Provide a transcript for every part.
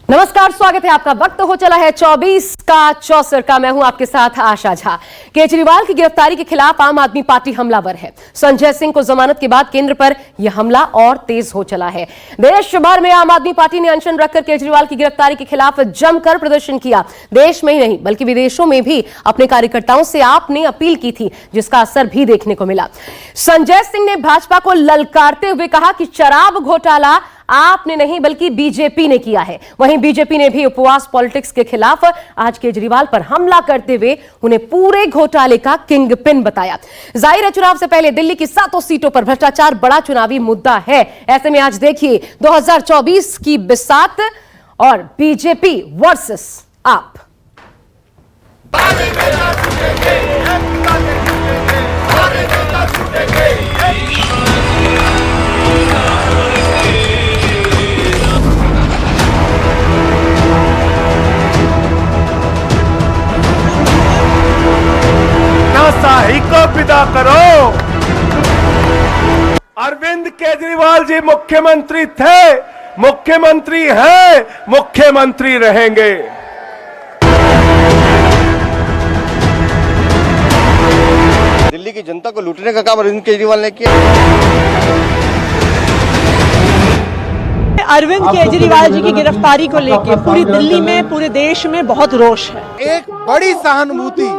नमस्कार, स्वागत है आपका। वक्त हो चला है 24 का चौसर का। मैं हूं आपके साथ आशा झा। केजरीवाल की गिरफ्तारी के खिलाफ आम आदमी पार्टी हमलावर है। संजय सिंह को जमानत के बाद केंद्र पर यह हमला और तेज हो चला है। देश भर में आम आदमी पार्टी ने अनशन रखकर केजरीवाल की गिरफ्तारी के खिलाफ जमकर प्रदर्शन किया। देश में ही नहीं बल्कि विदेशों में भी अपने कार्यकर्ताओं से आपने अपील की थी, जिसका असर भी देखने को मिला। संजय सिंह ने भाजपा को ललकारते हुए कहा कि शराब घोटाला आपने नहीं बल्कि बीजेपी ने किया है। वहीं बीजेपी ने भी उपवास पॉलिटिक्स के खिलाफ आज केजरीवाल पर हमला करते हुए उन्हें पूरे घोटाले का किंग पिन बताया। जाहिर है, चुनाव से पहले दिल्ली की 7 सीटों पर भ्रष्टाचार बड़ा चुनावी मुद्दा है। ऐसे में आज देखिए 2024 की बिसात और बीजेपी वर्सेस आप। शाही को विदा करो। अरविंद केजरीवाल जी मुख्यमंत्री थे, मुख्यमंत्री हैं, मुख्यमंत्री रहेंगे। दिल्ली की जनता को लूटने का काम अरविंद केजरीवाल ने किया। अरविंद केजरीवाल जी की गिरफ्तारी को लेकर पूरी दिल्ली में, पूरे देश में बहुत रोष है। एक बड़ी सहानुभूति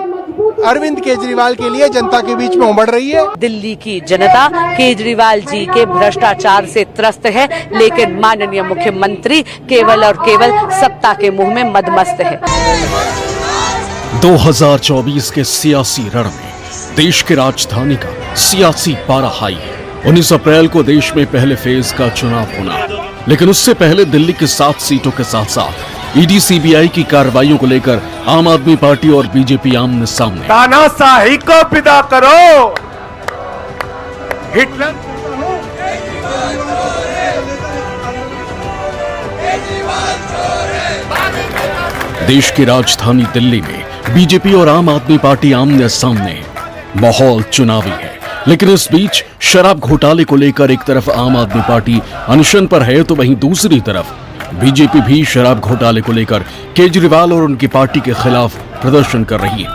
अरविंद केजरीवाल के लिए जनता के बीच में उमड़ रही है। दिल्ली की जनता केजरीवाल जी के भ्रष्टाचार से त्रस्त है, लेकिन माननीय मुख्यमंत्री केवल और केवल सत्ता के मुंह में मदमस्त है। 2024 के सियासी रण में देश की राजधानी का सियासी पारा हाई है। 19 अप्रैल को देश में पहले फेज का चुनाव होना, लेकिन उससे पहले दिल्ली की 7 सीटों के साथ साथ ईडी सीबीआई की कार्रवाइयों को लेकर आम आदमी पार्टी और बीजेपी आमने सामने। तानाशाही को विदा करो। हिटलर देश की राजधानी दिल्ली में बीजेपी और आम आदमी पार्टी आमने सामने। माहौल चुनावी है, लेकिन इस बीच शराब घोटाले को लेकर एक तरफ आम आदमी पार्टी अनशन पर है, तो वहीं दूसरी तरफ बीजेपी भी शराब घोटाले को लेकर केजरीवाल और उनकी पार्टी के खिलाफ प्रदर्शन कर रही है।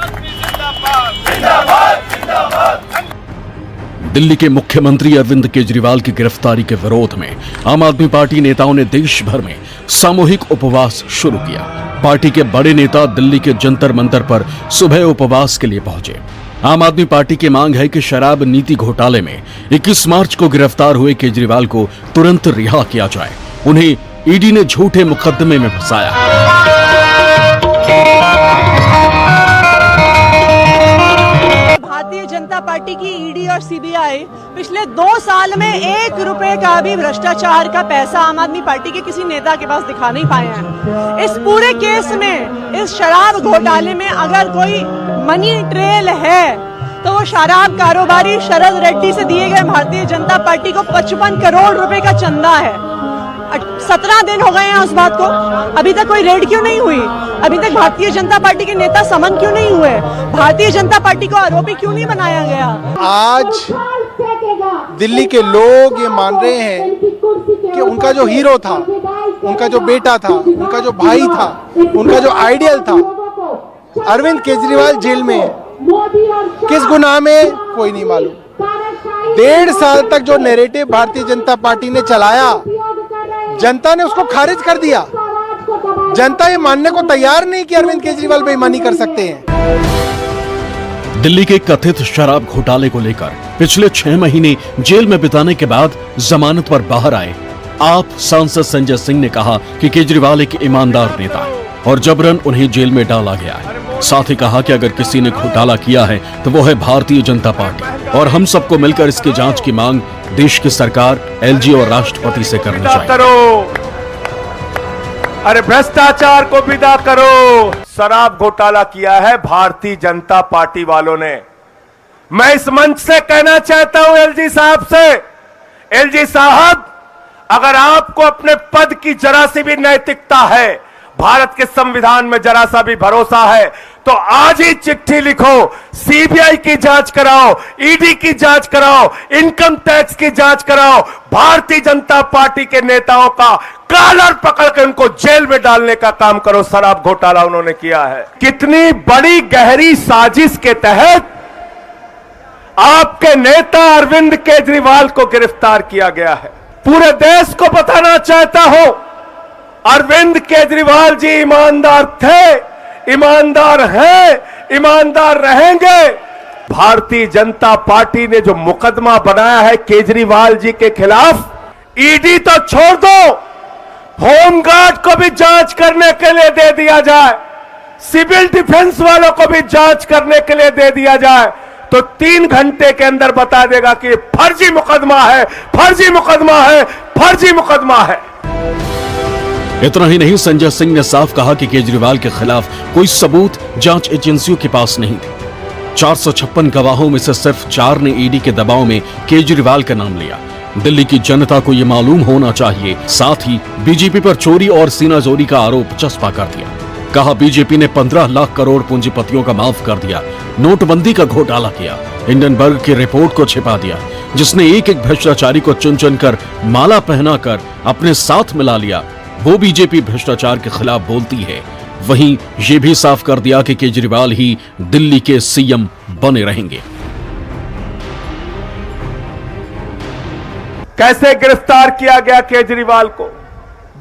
दिल्ली के मुख्यमंत्री अरविंद केजरीवाल की गिरफ्तारी के विरोध में आम आदमी पार्टी नेताओं ने देश भर में सामूहिक उपवास शुरू किया। पार्टी के बड़े नेता दिल्ली के जंतर मंतर पर सुबह उपवास के लिए पहुंचे। आम आदमी पार्टी की मांग है कि शराब नीति घोटाले में 21 मार्च को गिरफ्तार हुए केजरीवाल को तुरंत रिहा किया जाए। उन्हें ईडी ने झूठे मुकदमे में फंसाया। भारतीय जनता पार्टी की ईडी और सीबीआई पिछले 2 साल में 1 रुपए का भी भ्रष्टाचार का पैसा आम आदमी पार्टी के किसी नेता के पास दिखा नहीं पाए हैं। इस पूरे केस में, इस शराब घोटाले में अगर कोई मनी ट्रेल है तो वो शराब कारोबारी शरद रेड्डी से दिए गए भारतीय जनता पार्टी को 55 करोड़ रुपए का चंदा है। 17 दिन हो गए हैं उस बात को, अभी तक कोई रेड क्यों नहीं हुई? अभी तक भारतीय जनता पार्टी के नेता समन क्यों नहीं हुए? भारतीय जनता पार्टी को आरोपी क्यों नहीं बनाया गया? आज दिल्ली के लोग ये मान रहे हैं कि उनका जो हीरो था, उनका जो बेटा था, उनका जो भाई था, उनका जो आइडियल था, अरविंद केजरीवाल जेल में है। किस गुनाह में कोई नहीं मालूम। 1.5 साल तक जो नैरेटिव भारतीय जनता पार्टी ने चलाया, जनता ने उसको खारिज कर दिया। जनता ये मानने को तैयार नहीं कि अरविंद केजरीवाल बेईमानी कर सकते हैं। दिल्ली के कथित शराब घोटाले को लेकर पिछले 6 महीने जेल में बिताने के बाद जमानत पर बाहर आए आप सांसद संजय सिंह ने कहा कि केजरीवाल एक ईमानदार नेता है और जबरन उन्हें जेल में डाला गया है। साथ ही कहा कि अगर किसी ने घोटाला किया है तो वो है भारतीय जनता पार्टी और हम सबको मिलकर इसकी जांच की मांग देश की सरकार, एलजी और राष्ट्रपति से करनी चाहिए। अरे भ्रष्टाचार को विदा करो। शराब घोटाला किया है भारतीय जनता पार्टी वालों ने। मैं इस मंच से कहना चाहता हूं एलजी साहब से, एलजी साहब, अगर आपको अपने पद की जरा सी भी नैतिकता है, भारत के संविधान में जरा सा भी भरोसा है तो आज ही चिट्ठी लिखो, सीबीआई की जांच कराओ, ईडी की जांच कराओ, इनकम टैक्स की जांच कराओ, भारतीय जनता पार्टी के नेताओं का कॉलर पकड़ के उनको जेल में डालने का काम करो। शराब घोटाला उन्होंने किया है। कितनी बड़ी गहरी साजिश के तहत आपके नेता अरविंद केजरीवाल को गिरफ्तार किया गया है। पूरे देश को बताना चाहता हूं, अरविंद केजरीवाल जी ईमानदार थे, ईमानदार हैं, ईमानदार रहेंगे। भारतीय जनता पार्टी ने जो मुकदमा बनाया है केजरीवाल जी के खिलाफ, ईडी तो छोड़ दो, होमगार्ड को भी जांच करने के लिए दे दिया जाए, सिविल डिफेंस वालों को भी जांच करने के लिए दे दिया जाए तो 3 घंटे के अंदर बता देगा कि फर्जी मुकदमा है, फर्जी मुकदमा है, फर्जी मुकदमा है। इतना ही नहीं, संजय सिंह ने साफ कहा कि केजरीवाल के खिलाफ कोई सबूत जांच एजेंसियों के पास नहीं थे। 456 गवाहों में से सिर्फ 4 ने ईडी के दबाव में केजरीवाल का नाम लिया। दिल्ली की जनता को यह मालूम होना चाहिए। साथ ही बीजेपी पर चोरी और सीनाजोरी का आरोप चस्पा कर दिया। कहा बीजेपी ने 15 लाख करोड़ पूंजीपतियों का माफ कर दिया, नोटबंदी का घोटाला किया, हिंडनबर्ग की रिपोर्ट को छिपा दिया, जिसने एक एक भ्रष्टाचारी को चुन चुन कर माला पहनाकर अपने साथ मिला लिया, वो बीजेपी भ्रष्टाचार के खिलाफ बोलती है। वहीं ये भी साफ कर दिया कि केजरीवाल ही दिल्ली के सीएम बने रहेंगे। कैसे गिरफ्तार किया गया केजरीवाल को?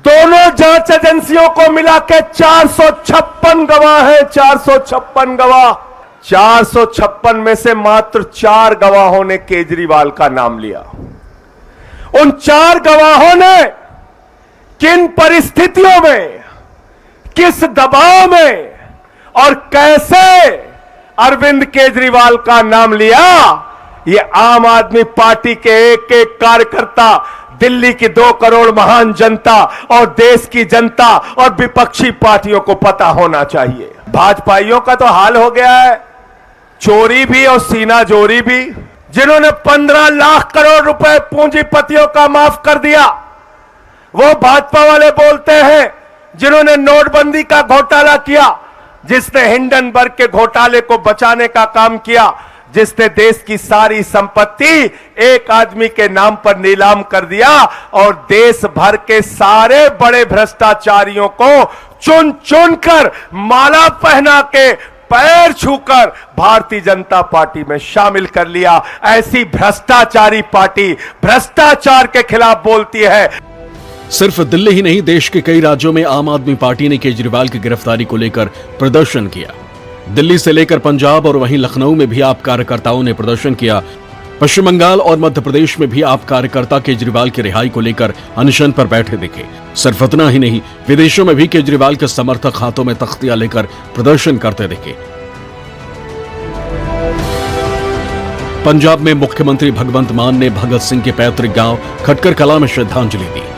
दोनों जांच एजेंसियों को मिला के 456 गवाह हैं, 456 गवाह। 456 में से मात्र 4 गवाहों ने केजरीवाल का नाम लिया। उन 4 गवाहों ने किन परिस्थितियों में, किस दबाव में और कैसे अरविंद केजरीवाल का नाम लिया, ये आम आदमी पार्टी के एक एक कार्यकर्ता, दिल्ली की 2 करोड़ महान जनता और देश की जनता और विपक्षी पार्टियों को पता होना चाहिए। भाजपाइयों का तो हाल हो गया है, चोरी भी और सीना जोरी भी। जिन्होंने 15 लाख करोड़ रुपए पूंजीपतियों का माफ कर दिया, वो भाजपा वाले बोलते हैं जिन्होंने नोटबंदी का घोटाला किया, जिसने हिंडनबर्ग के घोटाले को बचाने का काम किया, जिसने देश की सारी संपत्ति एक आदमी के नाम पर नीलाम कर दिया और देश भर के सारे बड़े भ्रष्टाचारियों को चुन चुन कर माला पहना के पैर छूकर भारतीय जनता पार्टी में शामिल कर लिया। ऐसी भ्रष्टाचारी पार्टी भ्रष्टाचार के खिलाफ बोलती है। सिर्फ दिल्ली ही नहीं, देश के कई राज्यों में आम आदमी पार्टी ने केजरीवाल की गिरफ्तारी को लेकर प्रदर्शन किया। दिल्ली से लेकर पंजाब और वहीं लखनऊ में भी आप कार्यकर्ताओं ने प्रदर्शन किया। पश्चिम बंगाल और मध्य प्रदेश में भी आप कार्यकर्ता केजरीवाल की रिहाई को लेकर अनशन पर बैठे दिखे। सिर्फ इतना ही नहीं, विदेशों में भी केजरीवाल के समर्थक हाथों में तख्तियां लेकर प्रदर्शन करते दिखे। पंजाब में मुख्यमंत्री भगवंत मान ने भगत सिंह के पैतृक गांव खटकर कला में श्रद्धांजलि दी।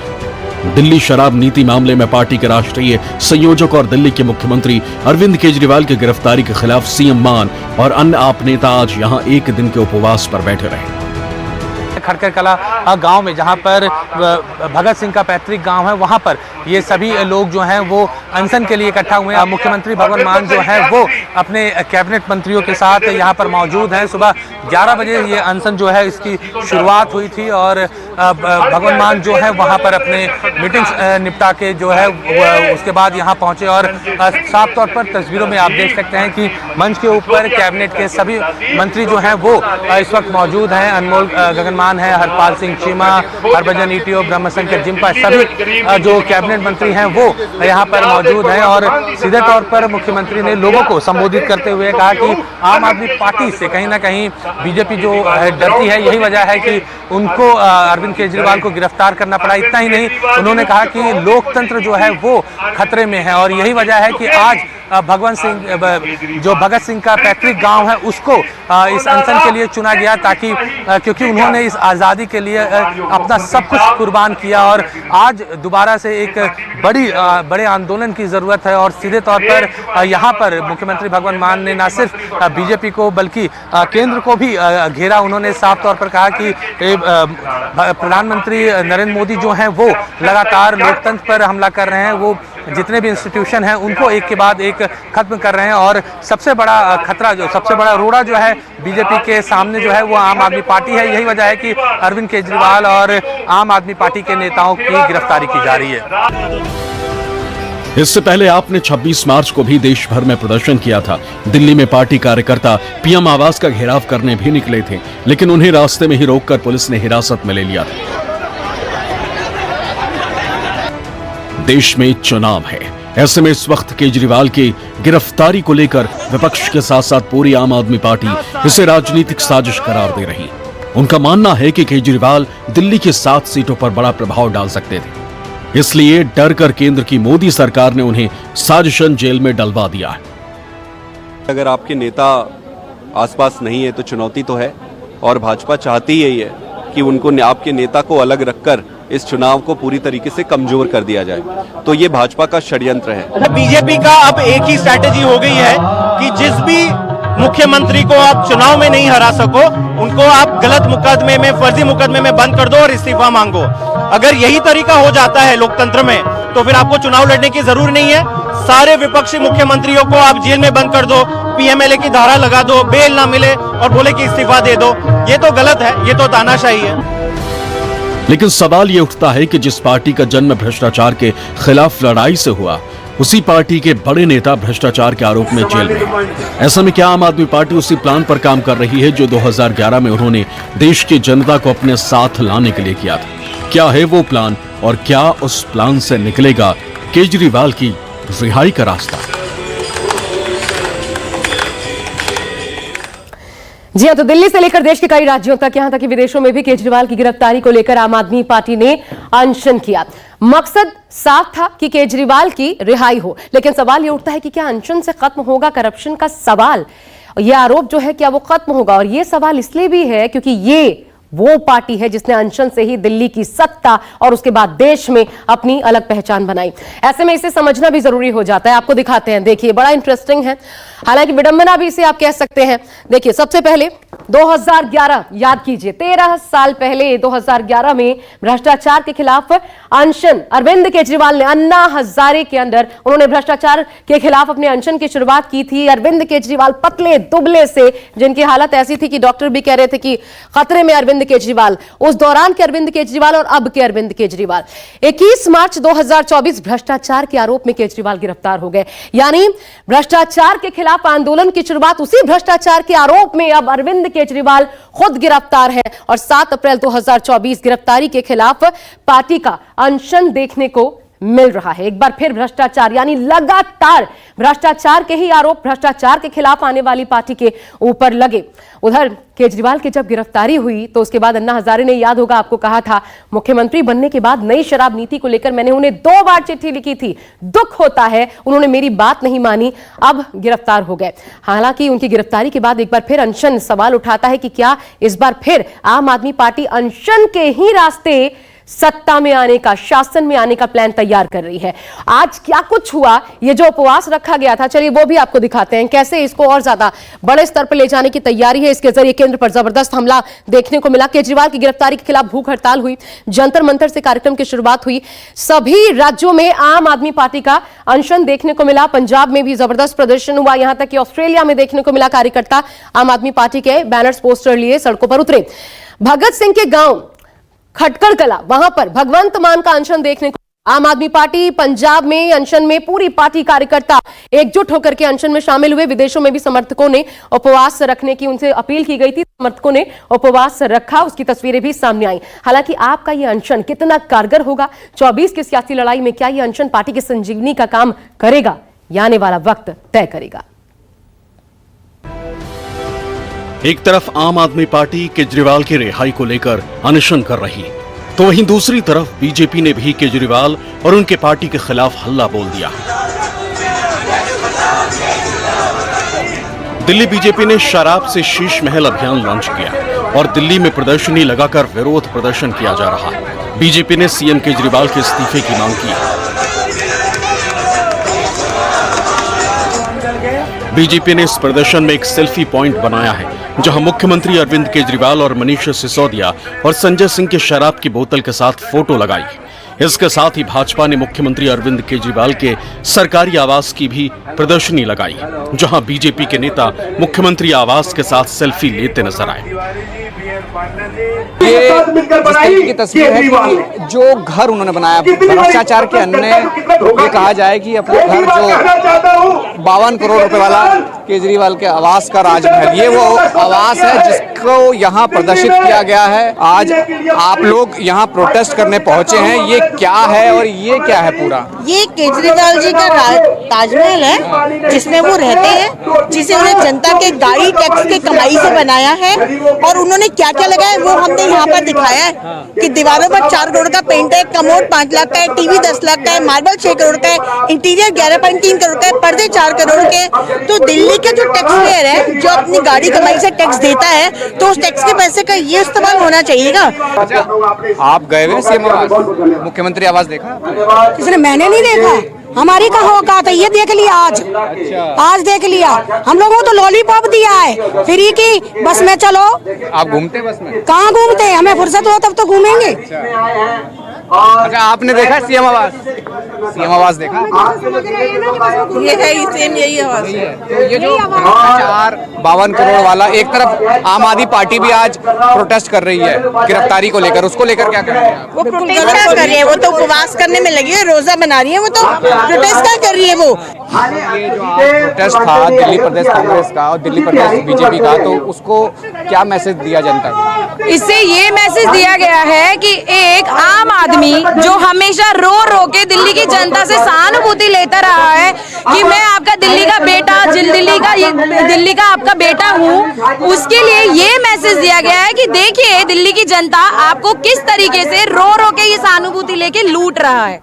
दिल्ली शराब नीति मामले में पार्टी के राष्ट्रीय संयोजक और दिल्ली के मुख्यमंत्री अरविंद केजरीवाल की गिरफ्तारी के खिलाफ सीएम मान और अन्य आप नेता आज यहां 1 दिन के उपवास पर बैठे रहे। खटकर कला गांव में, जहां पर भगत सिंह का पैतृक गांव है, वहां पर ये सभी लोग जो हैं वो अनशन के लिए इकट्ठा हुए हैं। मुख्यमंत्री भगवंत मान जो है वो अपने कैबिनेट मंत्रियों के साथ यहां पर मौजूद हैं। सुबह 11 बजे ये अनशन जो है इसकी शुरुआत हुई थी और भगवंत मान जो है वहां पर अपने मीटिंग्स निपटा के जो है उसके बाद यहां पहुंचे और साफ तौर पर तस्वीरों में आप देख सकते हैं कि मंच के ऊपर कैबिनेट के सभी मंत्री जो हैं वो इस वक्त मौजूद हैं। अनमोल गगन मान है, हरपाल सिंह चीमा, हरभजन ईटीओ, ब्रह्मशंकर जिम्पा, सभी जो कैबिनेट मंत्री हैं वो यहाँ पर मौजूद हैं। और सीधे तौर पर मुख्यमंत्री ने लोगों को संबोधित करते हुए कहा कि आम आदमी पार्टी से कहीं ना कहीं बीजेपी जो डरती है, यही वजह है कि उनको अरविंद केजरीवाल को गिरफ्तार करना पड़ा। इतना ही नहीं, उन्होंने कहा कि लोकतंत्र जो है वो खतरे में है और यही वजह है कि आज भगवंत सिंह जो भगत सिंह का पैतृक गांव है उसको इस अनशन के लिए चुना गया, ताकि क्योंकि उन्होंने इस आज़ादी के लिए अपना सब कुछ कुर्बान किया और आज दोबारा से एक बड़े आंदोलन की ज़रूरत है। और सीधे तौर पर यहाँ पर मुख्यमंत्री भगवंत मान ने न सिर्फ बीजेपी को बल्कि केंद्र को भी घेरा। उन्होंने साफ तौर पर कहा कि प्रधानमंत्री नरेंद्र मोदी जो हैं वो लगातार लोकतंत्र पर हमला कर रहे हैं, वो जितने भी इंस्टीट्यूशन हैं उनको एक के बाद एक खत्म कर रहे हैं। और सबसे बड़ा खतरा, जो सबसे बड़ा रोड़ा जो है बीजेपी के सामने जो है वो आम आदमी पार्टी है। यही वजह है कि अरविंद केजरीवाल और आम आदमी पार्टी के नेताओं की गिरफ्तारी की जा रही है। इससे पहले आपने 26 मार्च को भी देश भर में प्रदर्शन किया था। दिल्ली में पार्टी कार्यकर्ता पीएम आवास का घेराव करने भी निकले थे, लेकिन उन्हें रास्ते में ही रोककर पुलिस ने हिरासत में ले लिया था। देश में चुनाव है, ऐसे में इस वक्त केजरीवाल की गिरफ्तारी को लेकर विपक्ष के साथ साथ पूरी आम आदमी पार्टी इसे राजनीतिक साजिश करार दे रही। उनका मानना है कि केजरीवाल दिल्ली की 7 सीटों पर बड़ा प्रभाव डाल सकते थे, इसलिए डर कर केंद्र की मोदी सरकार ने उन्हें साजिशन जेल में डलवा दिया है। अगर आपके नेता आसपास नहीं है तो चुनौती तो है, और भाजपा चाहती यही है कि उनको आपके नेता को अलग रखकर इस चुनाव को पूरी तरीके से कमजोर कर दिया जाए। तो ये भाजपा का षड्यंत्र है। बीजेपी का अब एक ही स्ट्रैटेजी हो गई है कि जिस भी मुख्यमंत्री को आप चुनाव में नहीं हरा सको, उनको आप गलत मुकदमे में, फर्जी मुकदमे में बंद कर दो और इस्तीफा मांगो। अगर यही तरीका हो जाता है लोकतंत्र में तो फिर आपको चुनाव लड़ने की जरूरत नहीं है। सारे विपक्षी मुख्यमंत्रियों को आप जेल में बंद कर दो, पीएमएलए की धारा लगा दो, बेल ना मिले और बोले कि इस्तीफा दे दो। ये तो गलत है, ये तो तानाशाही है। लेकिन सवाल ये उठता है कि जिस पार्टी का जन्म भ्रष्टाचार के खिलाफ लड़ाई से हुआ, उसी पार्टी के बड़े नेता भ्रष्टाचार के आरोप में जेल में। ऐसा में क्या आम आदमी पार्टी उसी प्लान पर काम कर रही है जो 2011 में उन्होंने देश की जनता को अपने साथ लाने के लिए किया था? क्या है वो प्लान, और क्या उस प्लान से निकलेगा केजरीवाल की रिहाई का रास्ता? जी हां, तो दिल्ली से लेकर देश के कई राज्यों तक, यहां तक कि विदेशों में भी केजरीवाल की गिरफ्तारी को लेकर आम आदमी पार्टी ने अनशन किया। मकसद साफ था कि केजरीवाल की रिहाई हो, लेकिन सवाल यह उठता है कि क्या अनशन से खत्म होगा करप्शन का सवाल? यह आरोप जो है क्या वो खत्म होगा? और यह सवाल इसलिए भी है क्योंकि ये वो पार्टी है जिसने अनशन से ही दिल्ली की सत्ता और उसके बाद देश में अपनी अलग पहचान बनाई। ऐसे में इसे समझना भी जरूरी हो जाता है। आपको दिखाते हैं, देखिए, बड़ा इंटरेस्टिंग है, हालांकि विडंबना भी इसे आप कह सकते हैं। देखिए, सबसे पहले 2011 याद कीजिए, 13 साल पहले 2011 में भ्रष्टाचार के खिलाफ अनशन अरविंद केजरीवाल ने अन्ना हजारे के अंदर उन्होंने भ्रष्टाचार के खिलाफ अपने अनशन की शुरुआत की थी। अरविंद केजरीवाल पतले दुबले से, जिनकी हालत ऐसी थी कि डॉक्टर भी कह रहे थे कि खतरे में अरविंद केजरीवाल, उस दौरान के अरविंद केजरीवाल और अब के अरविंद केजरीवाल। 21 मार्च 2024 भ्रष्टाचार के आरोप में केजरीवाल गिरफ्तार हो गए। यानी भ्रष्टाचार के खिलाफ आंदोलन की शुरुआत उसी भ्रष्टाचार के आरोप में अब अरविंद केजरीवाल खुद गिरफ्तार है और 7 अप्रैल 2024 गिरफ्तारी के खिलाफ पार्टी का अनशन देखने को मिल रहा है। एक बार फिर भ्रष्टाचार, यानी लगातार भ्रष्टाचार के ही आरोप भ्रष्टाचार के खिलाफ आने वाली पार्टी के ऊपर लगे। उधर केजरीवाल की जब गिरफ्तारी हुई तो उसके बाद अन्ना हजारे ने, याद होगा आपको, कहा था मुख्यमंत्री बनने के बाद नई शराब नीति को लेकर मैंने उन्हें 2 बार चिट्ठी लिखी थी, दुख होता है उन्होंने मेरी बात नहीं मानी, अब गिरफ्तार हो गए। हालांकि उनकी गिरफ्तारी के बाद एक बार फिर अनशन, सवाल उठाता है कि क्या इस बार फिर आम आदमी पार्टी अनशन के ही रास्ते सत्ता में आने का, शासन में आने का प्लान तैयार कर रही है? आज क्या कुछ हुआ, ये जो उपवास रखा गया था, चलिए वो भी आपको दिखाते हैं, कैसे इसको और ज्यादा बड़े स्तर पर ले जाने की तैयारी है। इसके जरिए केंद्र पर जबरदस्त हमला देखने को मिला। केजरीवाल की गिरफ्तारी के खिलाफ भूख हड़ताल हुई, जंतर मंतर से कार्यक्रम की शुरुआत हुई। सभी राज्यों में आम आदमी पार्टी का अनशन देखने को मिला। पंजाब में भी जबरदस्त प्रदर्शन हुआ, यहां तक कि ऑस्ट्रेलिया में देखने को मिला कार्यकर्ता आम आदमी पार्टी के बैनर्स, पोस्टर लिए सड़कों पर उतरे। भगत सिंह के गांव खटकड़ कला, वहां पर भगवंत मान का अनशन देखने को आम आदमी पार्टी पंजाब में अनशन में पूरी पार्टी कार्यकर्ता एकजुट होकर के अनशन में शामिल हुए। विदेशों में भी समर्थकों ने उपवास रखने की उनसे अपील की गई थी, समर्थकों ने उपवास रखा, उसकी तस्वीरें भी सामने आई। हालांकि आपका यह अनशन कितना कारगर होगा 24 की सियासी लड़ाई में, क्या यह अनशन पार्टी की संजीवनी का काम करेगा, यह आने वाला वक्त तय करेगा। एक तरफ आम आदमी पार्टी केजरीवाल की रिहाई को लेकर अनशन कर रही, तो वहीं दूसरी तरफ बीजेपी ने भी केजरीवाल और उनके पार्टी के खिलाफ हल्ला बोल दिया। दिल्ली बीजेपी ने शराब से शीश महल अभियान लॉन्च किया और दिल्ली में प्रदर्शनी लगाकर विरोध प्रदर्शन किया जा रहा है। बीजेपी ने सीएम केजरीवाल के इस्तीफे की मांग की। बीजेपी ने इस प्रदर्शन में एक सेल्फी पॉइंट बनाया है, जहां मुख्यमंत्री अरविंद केजरीवाल और मनीष सिसोदिया और संजय सिंह के शराब की बोतल के साथ फोटो लगाई। इसके साथ ही भाजपा ने मुख्यमंत्री अरविंद केजरीवाल के सरकारी आवास की भी प्रदर्शनी लगाई, जहां बीजेपी के नेता मुख्यमंत्री आवास के साथ सेल्फी लेते नजर आए। ये जिस तरीके की तस्वीर है कि जो घर उन्होंने बनाया भ्रष्टाचार के अन्य, ये कहा जाए कि अपने घर जो 52 करोड़ रुपए वाला केजरीवाल के आवास का राजमहल, ये वो आवास है जिसको यहाँ प्रदर्शित किया गया है। आज आप लोग यहाँ प्रोटेस्ट करने पहुंचे हैं, ये क्या है और ये क्या है पूरा? ये केजरीवाल जी का ताजमहल है जिसमें वो रहते हैं, जिसे उन्हें जनता के गाड़ी टैक्स के कमाई से बनाया है। और उन्होंने क्या क्या लगाया वो हमने यहाँ पर दिखाया है कि दीवारों पर 4 करोड़ का पेंट है, कमोड 5 लाख का है, टीवी 10 लाख का है, मार्बल 6 करोड़ का है, इंटीरियर 11.3 करोड़ का है, पर्दे 4 करोड़ के। तो दिल्ली के जो टैक्स पेयर है, जो अपनी गाड़ी कमाई से टैक्स देता है, तो उस टैक्स के पैसे का ये इस्तेमाल होना चाहिएगा। आप गए हुए सीएम आवास, मुख्यमंत्री आवास देखा? किसने? मैंने नहीं देखा। हमारी कहाँ औकात है, ये देख लिया आज। आज देख लिया। हम लोगों को तो लॉलीपॉप दिया है फ्री की, बस में चलो। आप घूमते बस में? कहाँ घूमते हैं, हमें फुर्सत हो तब तो घूमेंगे। अच्छा, आपने देखा सीएम आवास? सीएम आवास देखा? ये है सेम यही आवाज है। तो ये जो भ्रष्टाचार 52 करोड़ वाला, एक तरफ आम आदमी पार्टी भी आज प्रोटेस्ट कर रही है गिरफ्तारी को लेकर, उसको लेकर क्या करेंगे आप? वो प्रोटेस्ट कर रही है, वो तो उपवास करने में लगी है, रोजा बना रही है, वो तो प्रोटेस्ट कर रही है। वो ये जो प्रोटेस्ट था दिल्ली प्रदेश कांग्रेस का और दिल्ली प्रदेश बीजेपी का, तो उसको क्या मैसेज दिया जनता को? इससे ये मैसेज दिया गया है कि एक आम आदमी जो हमेशा रो रो के दिल्ली की जनता से सहानुभूति लेता रहा है कि मैं आपका दिल्ली का बेटा, दिल्ली का आपका बेटा हूँ, उसके लिए ये मैसेज दिया गया है कि देखिए दिल्ली की जनता आपको किस तरीके से रो रो के ये सहानुभूति लेके लूट रहा है।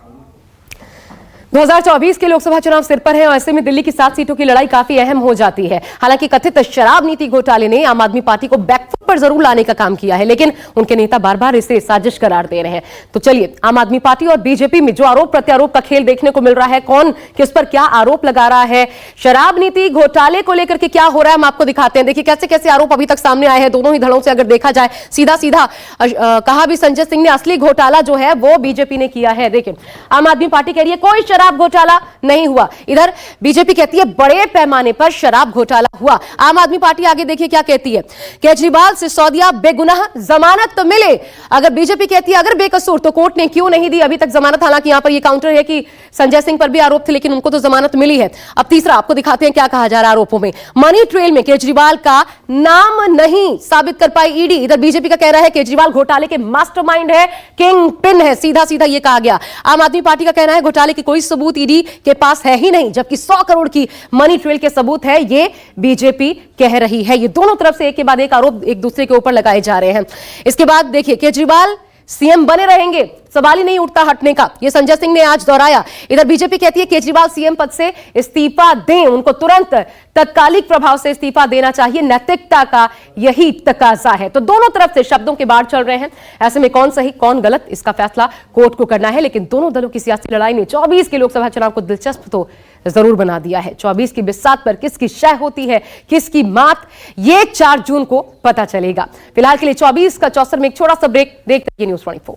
2024 के लोकसभा चुनाव सिर पर है और ऐसे में दिल्ली की 7 सीटों की लड़ाई काफी अहम हो जाती है। हालांकि कथित शराब नीति घोटाले ने आम आदमी पार्टी को बैकफुट पर जरूर लाने का काम किया है, लेकिन उनके नेता बार बार इसे साजिश करार दे रहे हैं। तो चलिए, आम आदमी पार्टी और बीजेपी में जो आरोप प्रत्यारोप का खेल देखने को मिल रहा है, कौन किस पर क्या आरोप लगा रहा है, शराब नीति घोटाले को लेकर के क्या हो रहा है, हम आपको दिखाते हैं। देखिए कैसे कैसे आरोप अभी तक सामने आए हैं दोनों ही धड़ों से। अगर देखा जाए सीधा सीधा कहा भी संजय सिंह ने, असली घोटाला जो है वो बीजेपी ने किया है। देखिए, आम आदमी पार्टी कह रही है कोई शराब घोटाला नहीं हुआ, इधर बीजेपी कहती है बड़े पैमाने पर शराब घोटाला हुआ। आम आदमी पार्टी आगे देखिए क्या कहती है, केजरीवाल सिसोदिया बेगुनाह, जमानत तो मिले। अगर बीजेपी कहती है अगर बेकसूर तो कोर्ट ने क्यों नहीं दी अभी तक जमानत। हालांकि यहां पर यह काउंटर है कि संजय सिंह पर भी आरोप थे लेकिन उनको तो जमानत मिली है। अब तीसरा आपको दिखाते हैं क्या कहा जा रहा है आरोपों में। मनी ट्रेल में केजरीवाल का नाम नहीं साबित कर पाई ईडी। इधर बीजेपी का कह रहा है केजरीवाल घोटाले के मास्टरमाइंड है, किंग पिन है, सीधा सीधा यह कहा गया। आम आदमी पार्टी का कहना है घोटाले की कोई सबूत ईडी के पास है ही नहीं, जबकि 100 करोड़ की मनी ट्रेल के सबूत है, ये बीजेपी कह रही है। ये दोनों तरफ से एक के बाद एक आरोप एक दूसरे के ऊपर लगाए जा रहे हैं। इसके बाद देखिए, केजरीवाल सीएम बने रहेंगे, सवाल ही नहीं उठता हटने का, ये संजय सिंह ने आज दोहराया। इधर बीजेपी कहती है केजरीवाल सीएम पद से इस्तीफा दें, उनको तुरंत तत्कालिक प्रभाव से इस्तीफा देना चाहिए, नैतिकता का यही तकाजा है। तो दोनों तरफ से शब्दों के बाढ़ चल रहे हैं। ऐसे में कौन सही कौन गलत, इसका फैसला कोर्ट को करना है। लेकिन दोनों दलों की सियासी लड़ाई ने 24 के लोकसभा चुनाव को दिलचस्प तो जरूर बना दिया है। 24 की बिसात पर किसकी शय होती है, किसकी मात, ये 4 जून को पता चलेगा। फिलहाल के लिए 24 का 64 में एक छोटा सा ब्रेक, देखते हैं न्यूज़ 24।